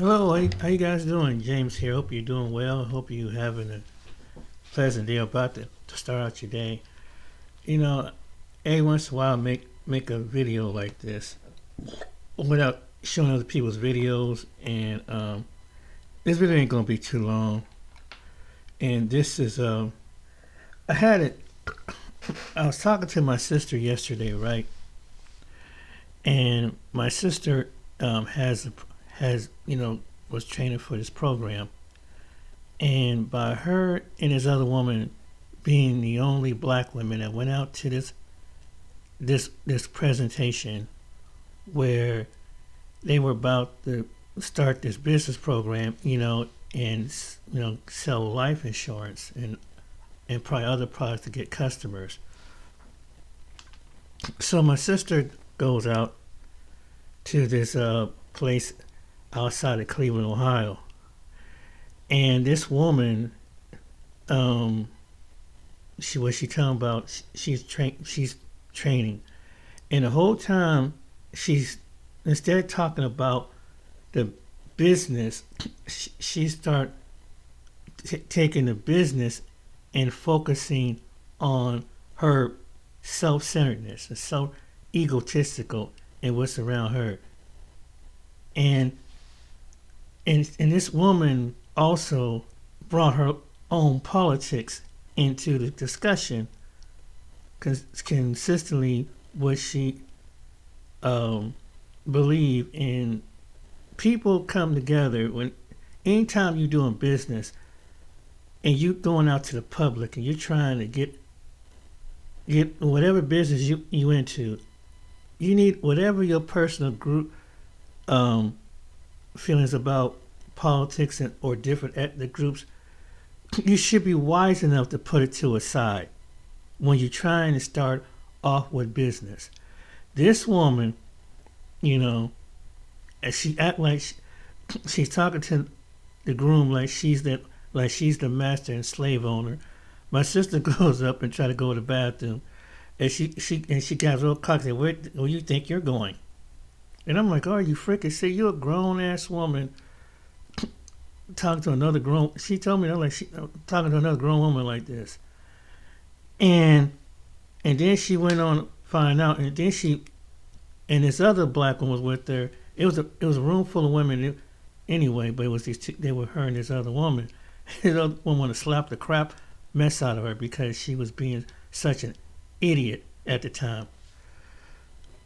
Hello, how you guys doing? James here. Hope you're doing well. Hope you're having a pleasant day about to start out your day. You know, every once in a while, make a video like this without showing other people's videos, and this video ain't gonna be too long. And this is I had it. I was talking to my sister yesterday, right? And my sister has was training for this program, and by her and this other woman being the only black women that went out to this presentation where they were about to start this business program, and sell life insurance and probably other products to get customers. So my sister goes out to this place outside of Cleveland, Ohio, and this woman, she talking about she's training, and the whole time she's instead of talking about the business, she start taking the business and focusing on her self-centeredness and so egotistical and what's around her. And and this woman also brought her own politics into the discussion. Consistently, what she believe in, people come together when anytime you're doing business and you going out to the public and you're trying to get whatever business you into, you need whatever your personal group feelings about politics or different ethnic groups. You should be wise enough to put it to a side when you're trying to start off with business. This woman, and she act like she's talking to the groom like she's the master and slave owner. My sister goes up and try to go to the bathroom, and she got real cocky. Where you think you're going? And I'm like, oh, you freaking see, you're a grown ass woman talking to another grown. She told me that like she talking to another grown woman like this, and then she went on to find out, and then and this other black one was with her. It was a room full of women anyway, but it was these two, they were her and this other woman. This other woman wanted to slap the crap mess out of her because she was being such an idiot at the time.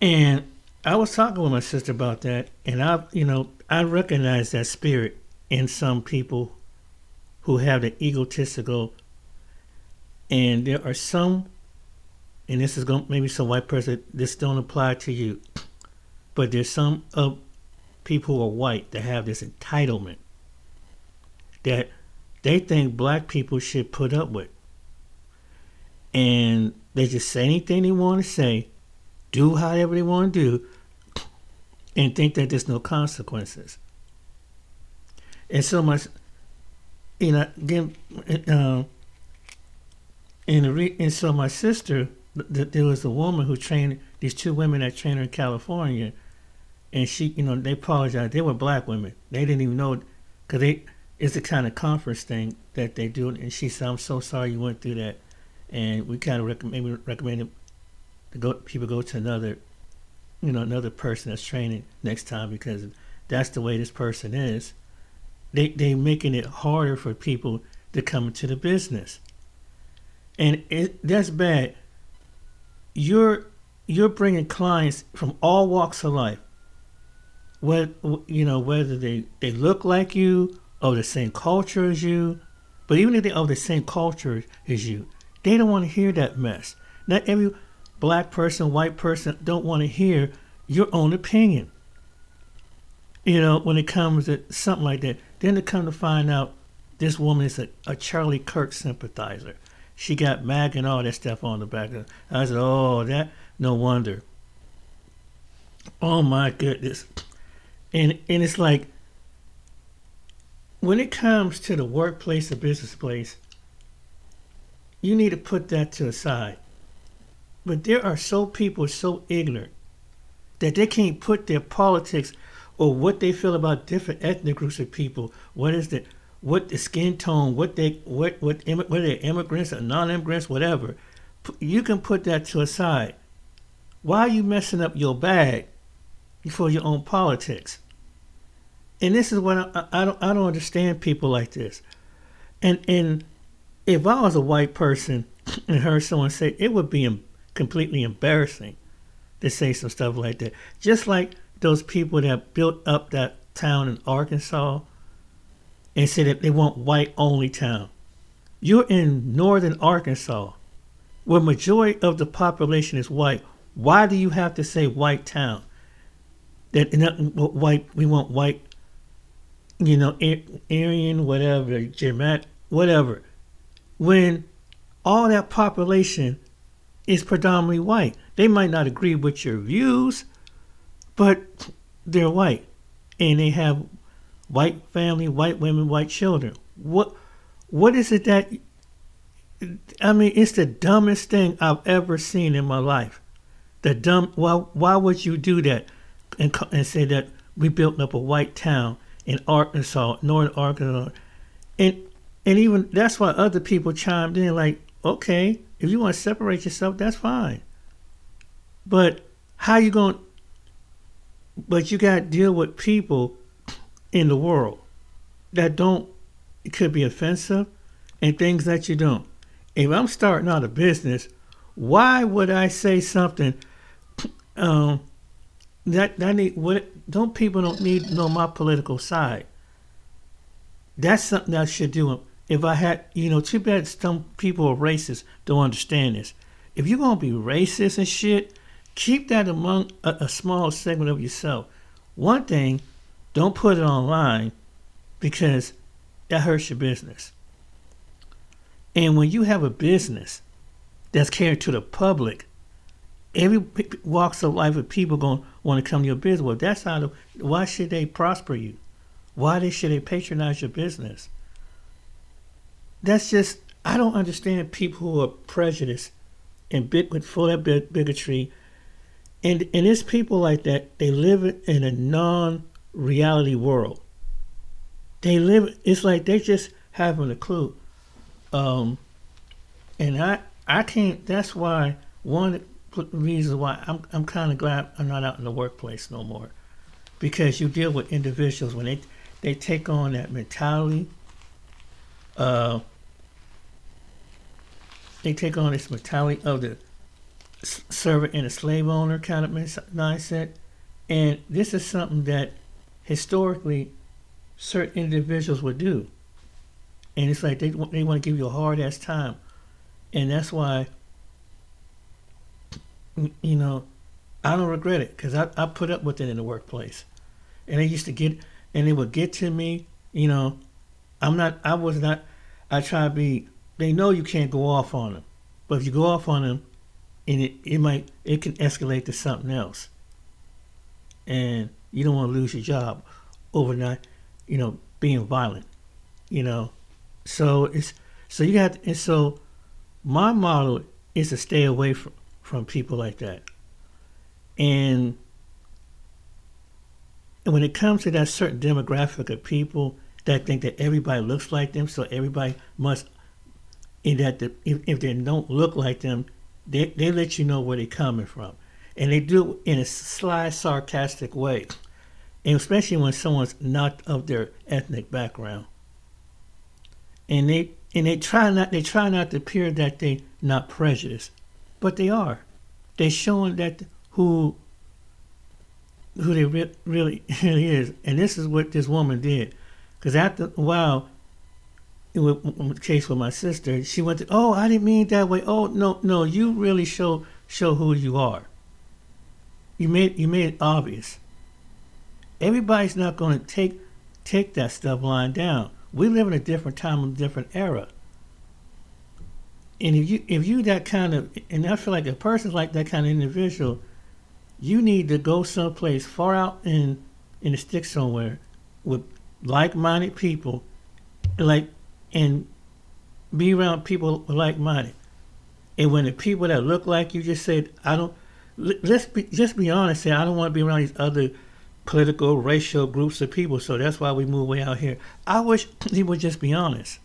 And I was talking with my sister about that, and I recognize that spirit in some people who have the egotistical, and there are some, and this is going maybe some white person, this don't apply to you, but there's some of people who are white that have this entitlement that they think black people should put up with, and they just say anything they want to say, do however they want to do, and think that there's no consequences. And so much, again, and so my sister, there was a woman who trained these two women that trained her in California, and they apologized. They were black women. They didn't even know, because it's the kind of conference thing that they do. And she said, "I'm so sorry you went through that," and we kind of recommended people go to another person that's training next time, because that's the way this person is. They making it harder for people to come into the business, and that's bad. You're bringing clients from all walks of life. Whether they look like you or the same culture as you, but even if they are the same culture as you, they don't want to hear that mess. Not every black person, white person don't want to hear your own opinion. When it comes to something like that, then to come to find out this woman is a Charlie Kirk sympathizer. She got MAG and all that stuff on the back of her. I said, oh, that, no wonder. Oh my goodness. And it's like, when it comes to the workplace or business place, you need to put that to the side. But there are people so ignorant that they can't put their politics or what they feel about different ethnic groups of people. What the skin tone, what whether they're immigrants or non-immigrants, whatever. You can put that to a side. Why are you messing up your bag for your own politics? And this is what I don't understand people like this. And if I was a white person and heard someone say, it would be completely embarrassing to say some stuff like that. Just like those people that built up that town in Arkansas and said that they want white only town. You're in northern Arkansas, where majority of the population is white. Why do you have to say white town? That white, we want white, Aryan, whatever, German, whatever. When all that population is predominantly white. They might not agree with your views, but they're white. And they have white family, white women, white children. What is it that, it's the dumbest thing I've ever seen in my life. Why would you do that and say that we built up a white town in Arkansas, northern Arkansas? And even that's why other people chimed in like, okay, if you want to separate yourself, that's fine. But how you going? But you got to deal with people in the world that don't. It could be offensive, and things that you don't. If I'm starting out a business, why would I say something? Don't people need to know my political side? That's something I should do. If I had, too bad some people are racist, don't understand this. If you're going to be racist and shit, keep that among a small segment of yourself. One thing, don't put it online because that hurts your business. And when you have a business that's catered to the public, every walks of life of people going to want to come to your business. Well, that's why should they prosper you? Why should they patronize your business? That's just, I don't understand people who are prejudiced and full of bigotry. And it's people like that, they live in a non-reality world. It's like they just haven't a clue. And I can't, that's why, one of the reasons why I'm kind of glad I'm not out in the workplace no more. Because you deal with individuals when they take on that mentality. They take on this mentality of the servant and a slave owner kind of mindset. And this is something that historically certain individuals would do. And it's like they want to give you a hard-ass time. And that's why, I don't regret it because I put up with it in the workplace. And they used to they would get to me, I try to be, they know you can't go off on them. But if you go off on them, and it can escalate to something else. And you don't want to lose your job overnight, being violent, So so my model is to stay away from people like that. And when it comes to that certain demographic of people that think that everybody looks like them, so everybody must, and that if they don't look like them, they let you know where they're coming from. And they do it in a sly, sarcastic way. And especially when someone's not of their ethnic background. And they try not to appear that they not prejudiced. But they are. They're showing that who they really is. And this is what this woman did. Because after a while, in the case with my sister, she went to, oh, I didn't mean it that way. Oh, no, you really show who you are. You made it obvious. Everybody's not going to take that stuff lying down. We live in a different time, a different era. And if you that kind of, and I feel like a person's like that kind of individual, you need to go someplace far out in the sticks somewhere with like-minded people, and be around people like-minded. And when the people that look like you just said, just be honest, say, I don't want to be around these other political, racial groups of people. So that's why we move way out here. I wish he would just be honest.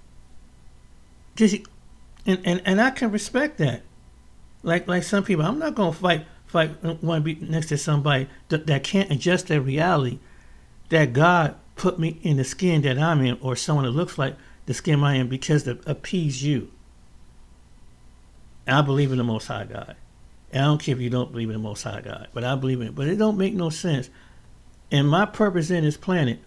Just, and I can respect that. Like some people, I'm not gonna want to be next to somebody that can't adjust their reality. That God put me in the skin that I'm in, or someone that looks like the skin I am, because to appease you. And I believe in the Most High God. And I don't care if you don't believe in the Most High God, but I believe in it. But it don't make no sense. And my purpose in this planet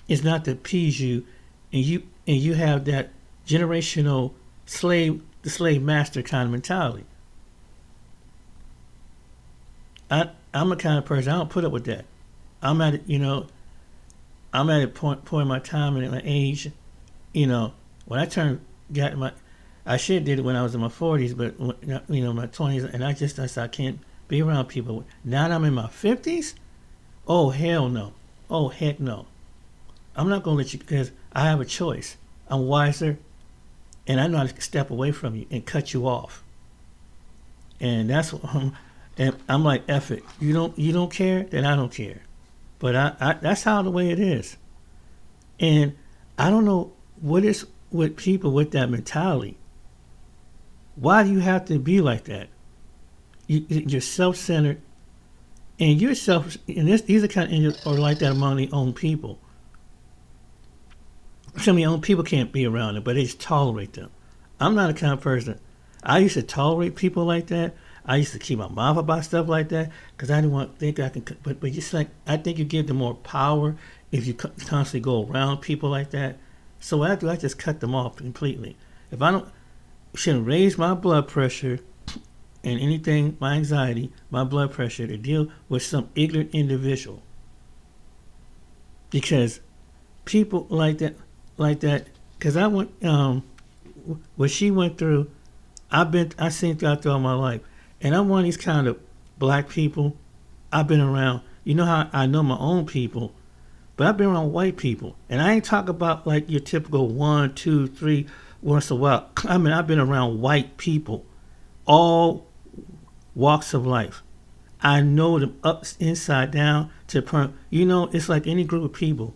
is not to appease you, and you have that generational the slave master kind of mentality. I'm the kind of person, I don't put up with that. I'm at a point in my time and my age, when I should have did it when I was in my 40s, but my 20s, and I said I can't be around people. Now that I'm in my 50s, oh hell no, oh heck no, I'm not gonna let you, because I have a choice. I'm wiser, and I know how to step away from you and cut you off. And that's what I'm like, F it. You don't care, then I don't care. But I that's how the way it is. And I don't know what is with people with that mentality. Why do you have to be like that? You're self-centered, and these are kind of are like that among their own people. Some of your own people can't be around them, but they just tolerate them. I'm not the kind of person. I used to tolerate people like that. I used to keep my mouth about stuff like that because I didn't want to think I can. But just like, I think you give them more power if you constantly go around people like that. So what I do, I just cut them off completely. If I shouldn't raise my blood pressure and anything, my anxiety, my blood pressure, to deal with some ignorant individual. Because people like that, because I went, what she went through, I seen throughout all my life. And I'm one of these kind of black people. I've been around, you know how I know my own people, but I've been around white people. And I ain't talk about like your typical 1, 2, 3 once in a while. I mean, I've been around white people, all walks of life. I know them inside down to it's like any group of people.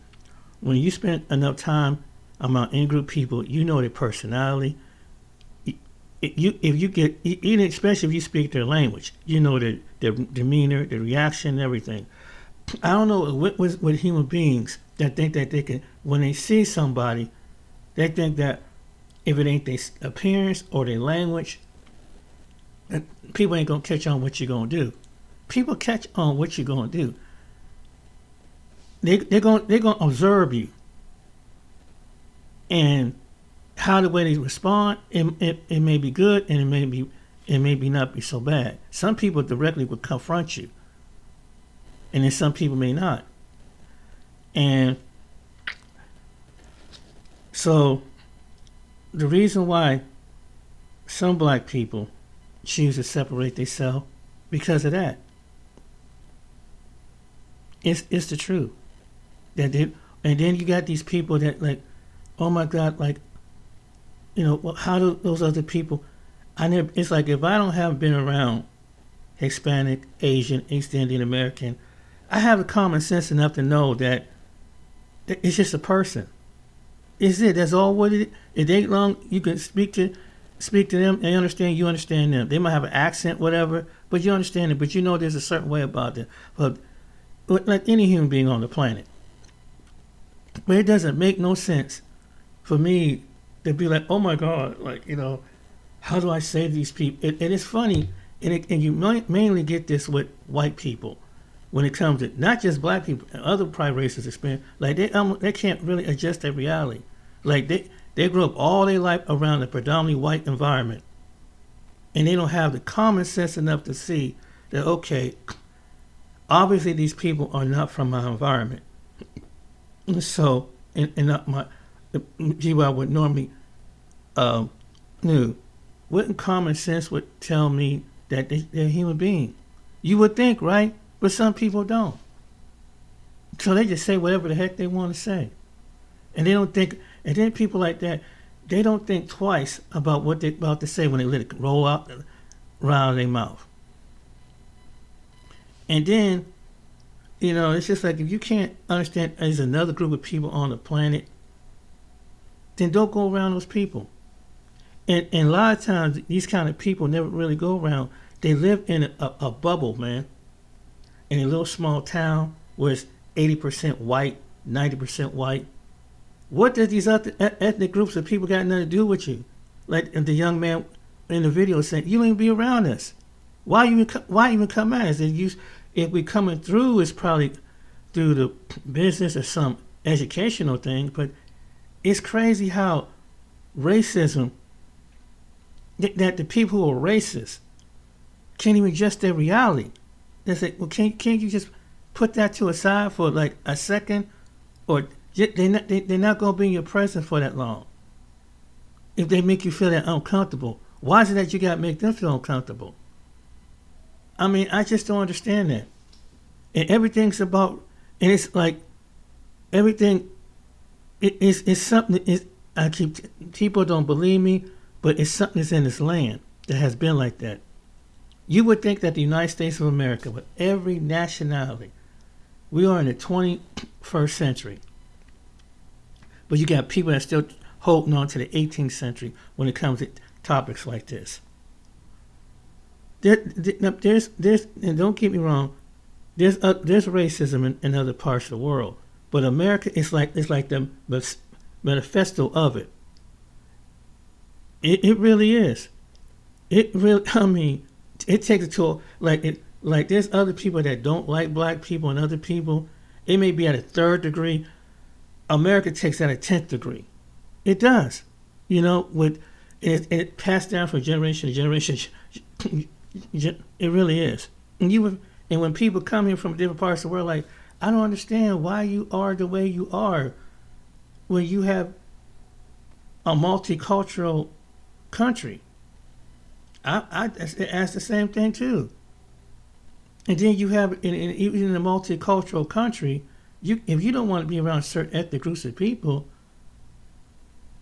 When you spend enough time among any group of people, you know their personality. Especially if you speak their language, you know their demeanor, their reaction, everything. I don't know with human beings that think that they can, when they see somebody, they think that if it ain't their appearance or their language, people ain't gonna catch on what you're gonna do. People catch on what you're gonna do. They're gonna observe you, and how the way they respond, it may be good, and it may be not be so bad. Some people directly would confront you, and then some people may not. And so the reason why some black people choose to separate themselves, because of that. It's the truth. And then you got these people that like, oh my God, like, how do those other people? It's like, if I don't have been around Hispanic, Asian, East Indian American, I have the common sense enough to know that it's just a person. Is it? That's all what it is. It ain't long. You can speak to them. They understand. You understand them. They might have an accent, whatever, but you understand it. But you know there's a certain way about them. But like any human being on the planet. But it doesn't make no sense for me to be like, oh my God, like, how do I say to these people? And it's funny, and you mainly get this with white people when it comes to not just black people, other private races experience. Like they can't really adjust their reality. Like they grew up all their life around a predominantly white environment, and they don't have the common sense enough to see that, okay, obviously these people are not from my environment. So, and not my, people I would normally knew. Wouldn't common sense would tell me that they're a human being? You would think, right? But some people don't. So they just say whatever the heck they want to say. And they don't think, and then people like that, they don't think twice about what they're about to say when they let it roll out around their mouth. And then It's just like if you can't understand there's another group of people on the planet, then don't go around those people. And a lot of times, these kind of people never really go around. They live in a bubble, man, in a little small town where it's 80% white, 90% white. What does these other ethnic groups of people got nothing to do with you? Like the young man in the video saying, you don't even be around us. Why even come at us? If we coming through, it's probably through the business or some educational thing. But it's crazy how racism, that the people who are racist can't even adjust their reality. They say, well, can't you just put that to a side for like a second? Or they're not going to be in your presence for that long. If they make you feel that uncomfortable, why is it that you got to make them feel uncomfortable? I mean, I just don't understand that. And everything's about, and it's like, everything, it's something, people don't believe me, but it's something that's in this land that has been like that. You would think that the United States of America, with every nationality, we are in the 21st century. But you got people that are still holding on to the 18th century when it comes to topics like this. There's and don't get me wrong, there's racism in other parts of the world, but America is like the manifesto of it. It really is. It really, I mean, it takes a toll. Like there's other people that don't like black people and other people. It may be at a 3rd degree. America takes that at 10th degree. It does. It passed down from generation to generation. It really is. And when people come here from different parts of the world, like, I don't understand why you are the way you are when you have a multicultural country. I ask the same thing too. And then you have, even in a multicultural country, if you don't want to be around certain ethnic groups of people,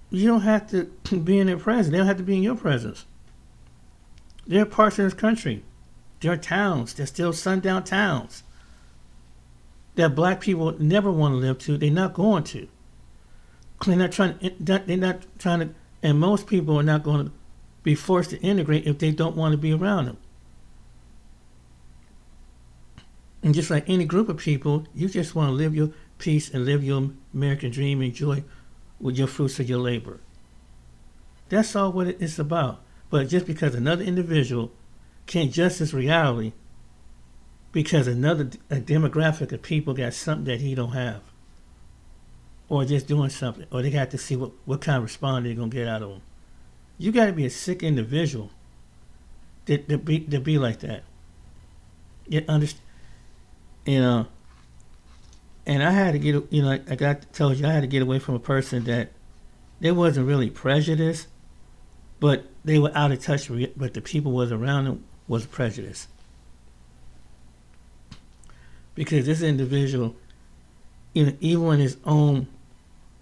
you don't have to be in their presence. They don't have to be in your presence. There are parts of this country, there are towns, there's still sundown towns that black people never want to live to. They're not going to. They're not trying to, and most people are not going to be forced to integrate if they don't want to be around them. And just like any group of people, you just want to live your peace and live your American dream, enjoy with your fruits of your labor. That's all what it's about. But just because another individual can't adjust his reality because a demographic of people got something that he don't have, or just doing something, or they got to see what kind of response they're going to get out of them. You got to be a sick individual to be like that. And I had to get, told you, I had to get away from a person that they wasn't really prejudiced, but they were out of touch, but the people was around them was prejudiced. Because this individual, even when his own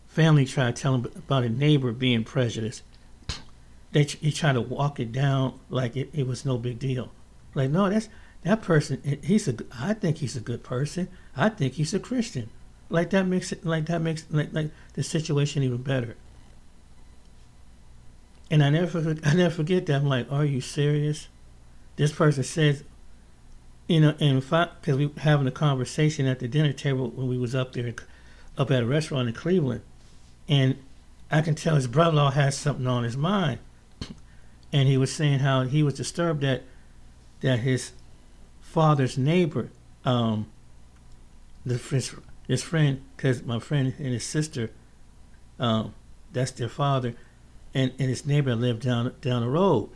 family tried to tell him about a neighbor being prejudiced, he tried to walk it down like it was no big deal. Like, no, that person, I think he's a good person. I think he's a Christian. That makes the situation even better. And I never forget that. I'm like, are you serious? This person says, and because we were having a conversation at the dinner table when we was up at a restaurant in Cleveland, and I can tell his brother-in-law has something on his mind, and he was saying how he was disturbed that his father's neighbor, his friend, because my friend and his sister, that's their father, and his neighbor lived down the road.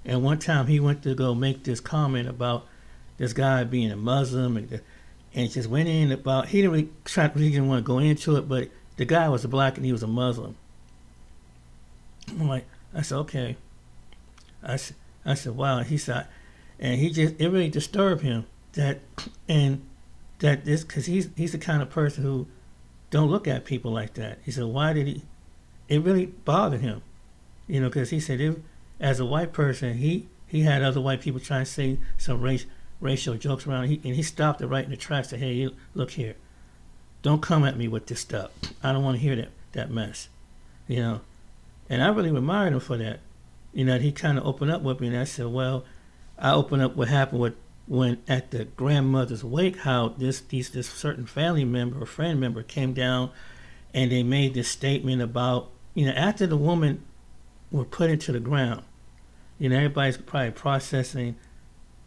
And one time he went to go make this comment about this guy being a Muslim, and just went in about, he didn't want to go into it, but the guy was a black and he was a Muslim. I'm like, I said, okay. I said, wow. He said, and it really disturbed him that this, because he's the kind of person who don't look at people like that. He said, why did he? It really bothered him, because he said, as a white person, he had other white people trying to say some racial jokes around. And he stopped it right in the tracks. Said, "Hey, look here, don't come at me with this stuff. I don't want to hear that mess." You know, and I really admired him for that. You know, he kind of opened up with me, and I said, "Well, I opened up what happened with when at the grandmother's wake, how this certain family member or friend member came down, and they made this statement about, you know, after the woman were put into the ground, you know, everybody's probably processing,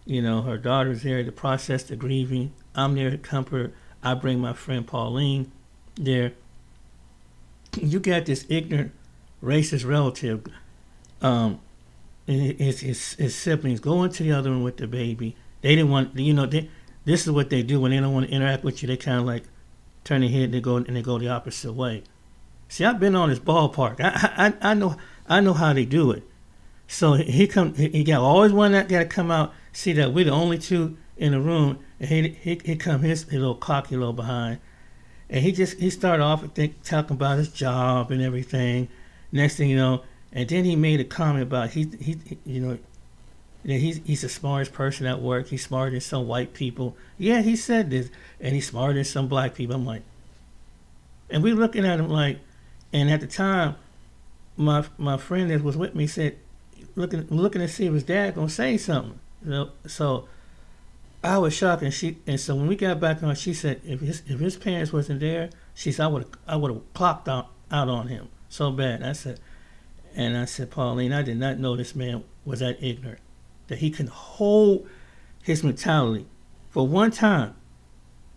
you know, her daughter's there to process the grieving. I'm there to comfort. I bring my friend Pauline there. You got this ignorant, racist relative, his siblings going to the other one with the baby. They didn't want, you know, this is what they do when they don't want to interact with you. They kind of like turn their head and they go the opposite way. See, I've been on this ballpark. I know how they do it. So he got always one that got to come out, see that we're the only two in the room, and he come his little cocky little behind, and he started off talking about his job and everything. Next thing you know, and then he made a comment about he you know, that he's the smartest person at work. He's smarter than some white people. Yeah, he said this, and he's smarter than some black people. I'm like, and we looking at him like, and at the time, my friend that was with me said, looking to see if his dad gonna say something. You know, so I was shocked, and so when we got back on, she said if his parents wasn't there, she said I would have clocked out on him so bad. And I said, Pauline, I did not know this man was that ignorant, that he can hold his mentality for one time.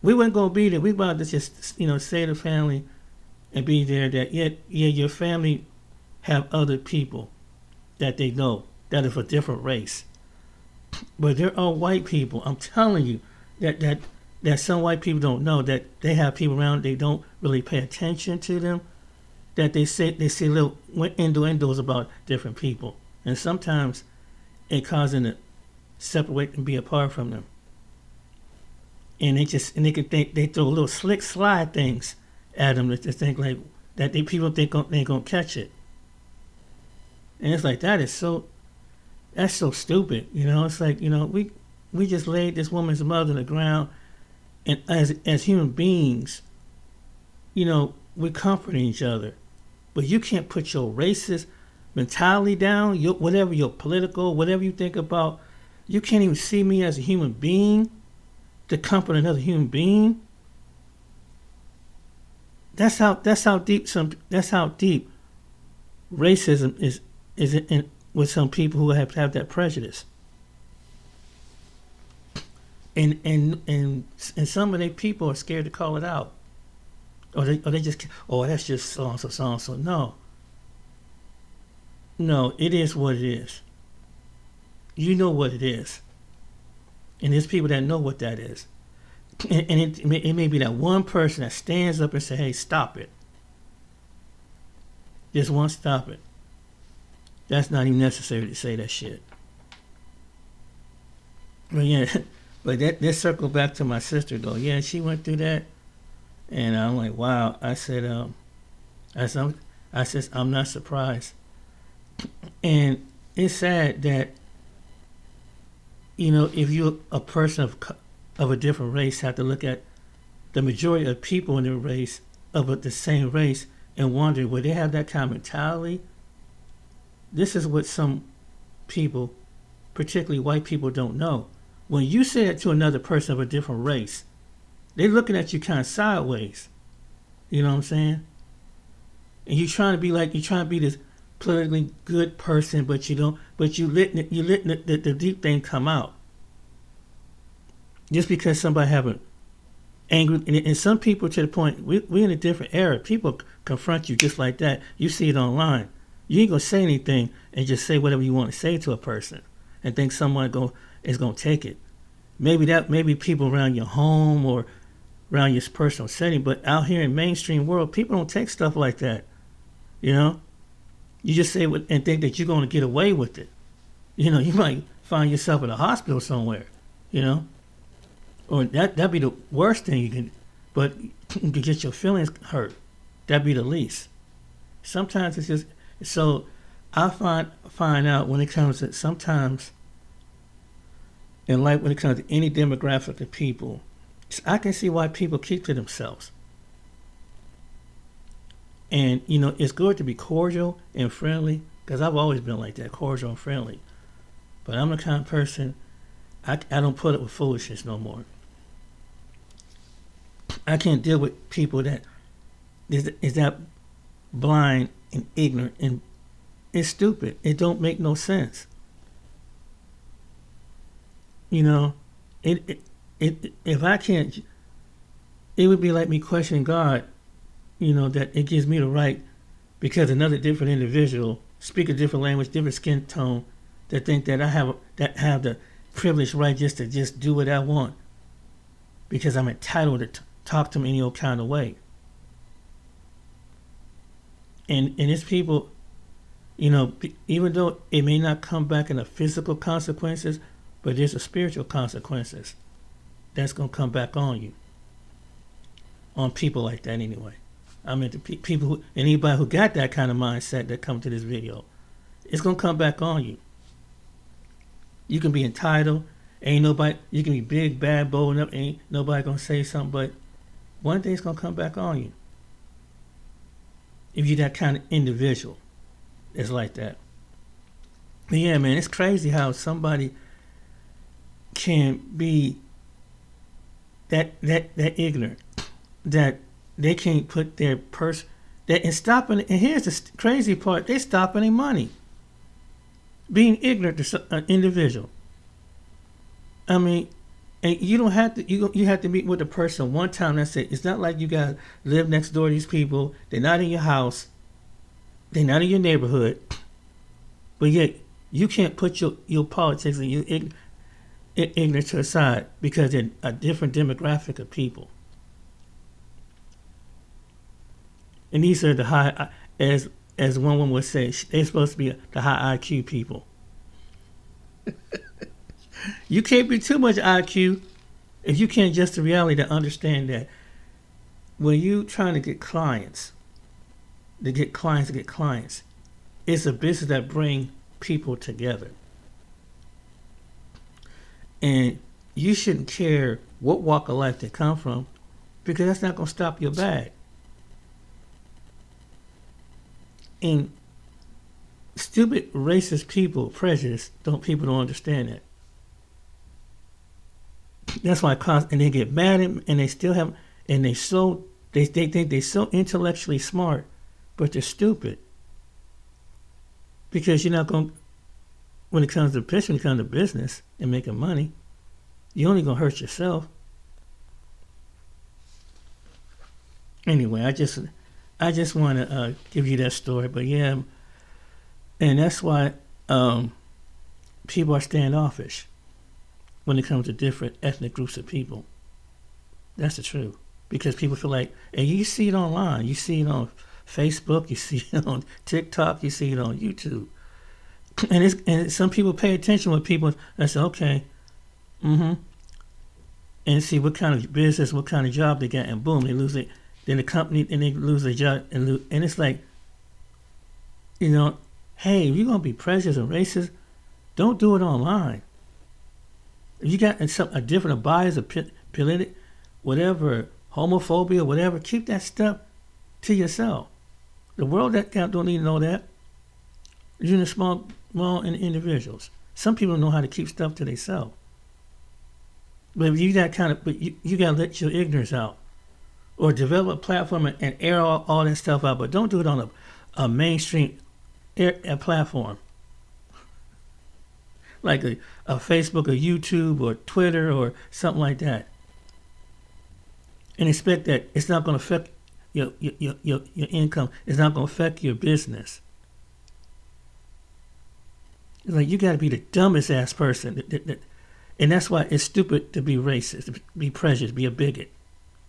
We weren't gonna be there. We about to just, you know, say to the family and be there that your family have other people that they know that is a different race. But there are white people, I'm telling you, that some white people don't know, that they have people around, they don't really pay attention to them, that they say little innuendos about different people. And sometimes it causes them to separate and be apart from them. And they throw little slick slide things at them to think like that people think they're gonna catch it. And it's like that's so stupid, you know. It's like, you know, we just laid this woman's mother on the ground, and as human beings, you know, we're comforting each other. But you can't put your racist mentality down, whatever your political, whatever you think about. You can't even see me as a human being to comfort another human being. That's how deep racism is with some people who have that prejudice. And some of their people are scared to call it out. Or they just, that's just so. No, it is what it is. You know what it is. And there's people that know what that is. And it may be that one person that stands up and say, hey, stop it. Just one stop it. That's not even necessary to say that shit. But yeah, but that circle back to my sister though. Yeah, she went through that. And I'm like, wow. I said, I'm not surprised. And it's sad that, you know, if you're a person of a different race, have to look at the majority of people in the race of the same race and wonder, will they have that kind of mentality? This is what some people, particularly white people, don't know. When you say that to another person of a different race, they're looking at you kind of sideways. You know what I'm saying? And you're trying to be this politically good person, but you don't. But you letting the deep thing come out. Just because somebody have an angry, and some people to the point, we're in a different era. People confront you just like that. You see it online. You ain't gonna say anything and just say whatever you want to say to a person, and think someone is gonna take it. Maybe people around your home or around your personal setting, but out here in mainstream world, people don't take stuff like that. You know, you just say and think that you're gonna get away with it. You know, you might find yourself in a hospital somewhere. You know, or that'd be the worst thing you can. But you can get your feelings hurt. That'd be the least. Sometimes it's just. So I find out when it comes to sometimes And like when it comes to any demographic of people, I can see why people keep to themselves. And, it's good to be cordial and friendly, because I've always been like that, cordial and friendly. But I'm the kind of person, I don't put up with foolishness no more. I can't deal with people that is that blind and ignorant, and it's stupid. It don't make no sense. If I can't, it would be like me questioning God, that it gives me the right, because another different individual speak a different language, different skin tone, that think that I have the privileged right just to do what I want, because I'm entitled to talk to them any old kind of way. And it's people, even though it may not come back in the physical consequences, but there's a spiritual consequences that's going to come back on you, on people like that anyway. I mean, the people who, anybody who got that kind of mindset that come to this video, it's going to come back on you. You can be entitled, ain't nobody, you can be big, bad, bold enough, ain't nobody going to say something, but one day it's going to come back on you. If you're that kind of individual, it's like that. But yeah, man, it's crazy how somebody can be that ignorant, that they can't put their purse, and here's the crazy part, they're stopping their money. Being ignorant to an individual. I mean, and you don't have to, you have to meet with the person one time, that's it. It's not like you got to live next door to these people, they're not in your house, they're not in your neighborhood, but yet you can't put your politics and your ignorance to the side because they're a different demographic of people. And these are the high, as one woman would say, they're supposed to be the high IQ people. You can't be too much IQ if you can't just the reality to understand that when you trying to get clients, it's a business that bring people together. And you shouldn't care what walk of life they come from, because that's not going to stop your bag. And stupid racist people, prejudice, people don't understand that. That's why and they get mad at, and they still have, and they think they're so intellectually smart, but they're stupid. Because you're not going, when it comes to business and making money, you're only going to hurt yourself. Anyway, I just want to give you that story, but yeah, and that's why people are standoffish when it comes to different ethnic groups of people. That's the truth, because people feel like, and you see it online, you see it on Facebook, you see it on TikTok, you see it on YouTube, and some people pay attention with people and say, okay, and see what kind of business, what kind of job they got, and boom, they lose it. Then the company, and they lose their job, and it's like, hey, if you're gonna be prejudiced and racist, don't do it online. If you got a different bias, political, whatever, homophobia, whatever, keep that stuff to yourself. The world don't need to know that. You're in small individuals. Some people know how to keep stuff to themselves. But if you got you gotta let your ignorance out, or develop a platform and air all that stuff out, but don't do it on a mainstream platform like a Facebook or YouTube or Twitter or something like that, and expect that it's not going to affect your income. It's not going to affect your business. It's like you got to be the dumbest ass person, and that's why it's stupid to be racist, to be prejudiced, be a bigot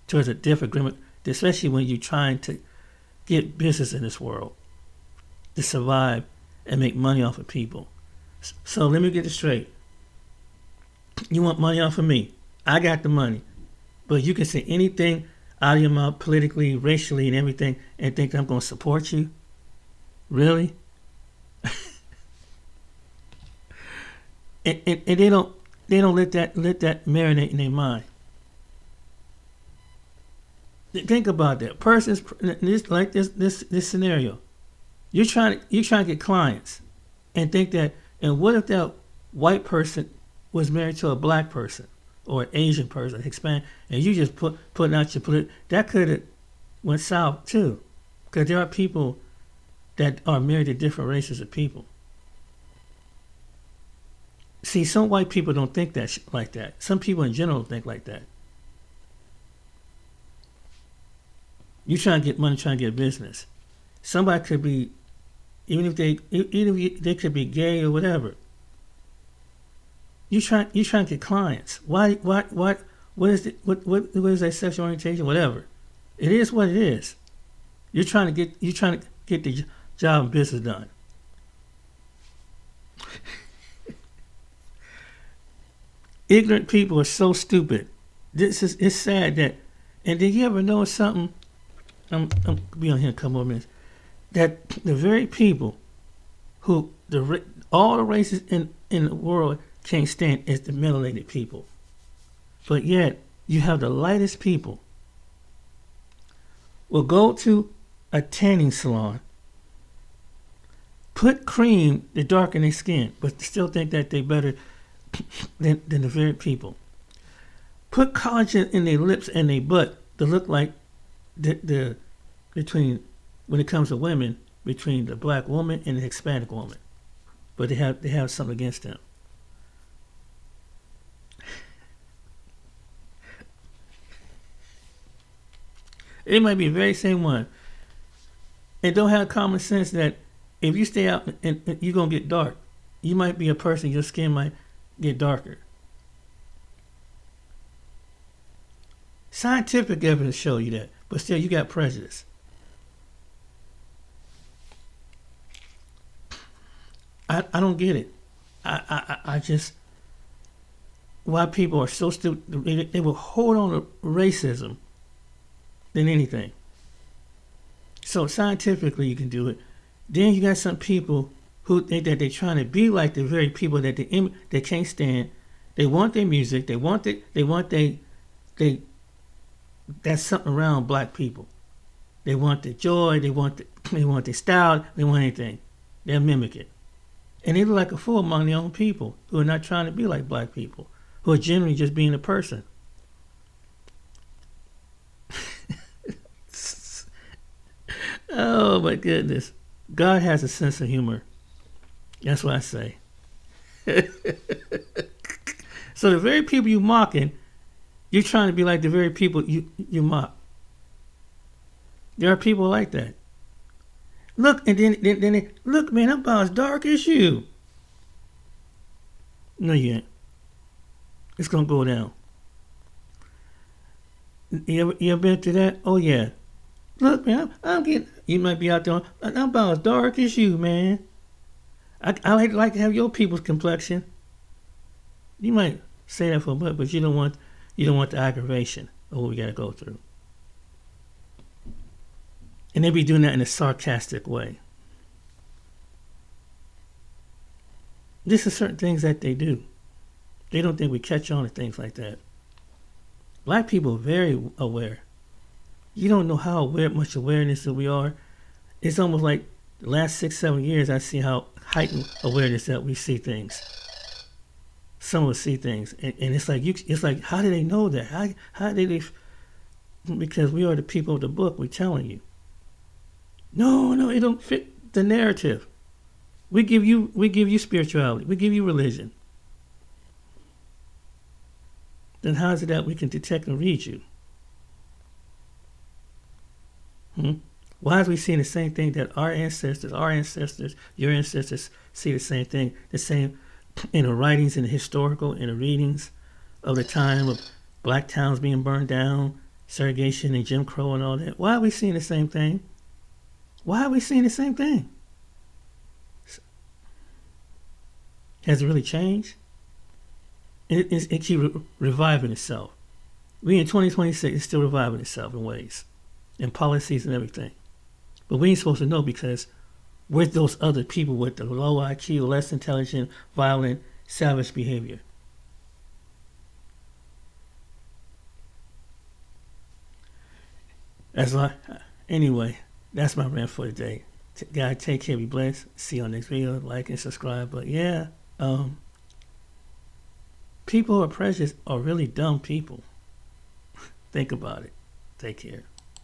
towards a different group, especially when you're trying to get business in this world, to survive and make money off of people. So let me get it straight. You want money off of me? I got the money. But you can say anything out of your mouth, politically, racially, and everything, and think I'm going to support you? Really? and they don't, They don't let that marinate in their mind. Think about that. Persons this scenario. You're trying to get clients, and think that. And what if that white person was married to a black person or an Asian person, Hispanic, and you just putting out your that could have went south too, because there are people that are married to different races of people. See, some white people don't think that like that. Some people in general think like that. You trying to get money, trying to get business. Somebody could be, even if they could be gay or whatever. You trying to get clients. What is that sexual orientation? Whatever. It is what it is. You're trying to get the job and business done. Ignorant people are so stupid. It's sad that. And did you ever know something? I'm be on here in a couple more minutes. That the very people who all the races in the world can't stand is the melanated people, but yet you have the lightest people will go to a tanning salon, put cream to darken their skin, but still think that they're better than the very people. Put collagen in their lips and their butt to look like the between, when it comes to women, between the black woman and the Hispanic woman, but they have something against them. It might be the very same one, and don't have common sense that if you stay out and you're gonna get dark, you might be a person, your skin might get darker. Scientific evidence show you that, but still you got prejudice. I don't get it. I just, why people are so stupid. They will hold on to racism than anything. So scientifically you can do it. Then you got some people who think that they're trying to be like the very people that they can't stand. They want their music. That's something around black people. They want the joy. They want the style. They want anything. They'll mimic it. And they look like a fool among their own people who are not trying to be like black people, who are generally just being a person. Oh my goodness. God has a sense of humor. That's what I say. So the very people you mocking, you're trying to be like the very people you mock. There are people like that. Look, and then they look, man, I'm about as dark as you. No, you ain't. It's gonna go down. You ever been through that? Oh yeah. Look, man, I'm getting. You might be out there. I'm about as dark as you, man. I like to have your people's complexion. You might say that for a bit, but you don't want the aggravation of what we gotta go through. And they be doing that in a sarcastic way. This is certain things that they do. They don't think we catch on to things like that. Black people are very aware. You don't know how much awareness that we are. It's almost like the last 6-7 years I see how heightened awareness that we see things. Some of us see things, and it's like how do they know that? How do they? Because we are the people of the book. We're telling you. No, it don't fit the narrative. We give you spirituality. We give you religion. Then how is it that we can detect and read you? Why is we seeing the same thing that our ancestors, your ancestors see the same thing, the same in the writings, in the historical, in the readings of the time of black towns being burned down, segregation and Jim Crow and all that? Why are we seeing the same thing? Why are we seeing the same thing? Has it really changed? It keeps reviving itself. We in 2026, it's still reviving itself in ways, in policies and everything. But we ain't supposed to know because we're those other people with the low IQ, less intelligent, violent, savage behavior. That's why. Anyway, that's my rant for today. Guys, take care, be blessed. See you on next video. Like and subscribe. But yeah, people who are prejudiced are really dumb people. Think about it. Take care.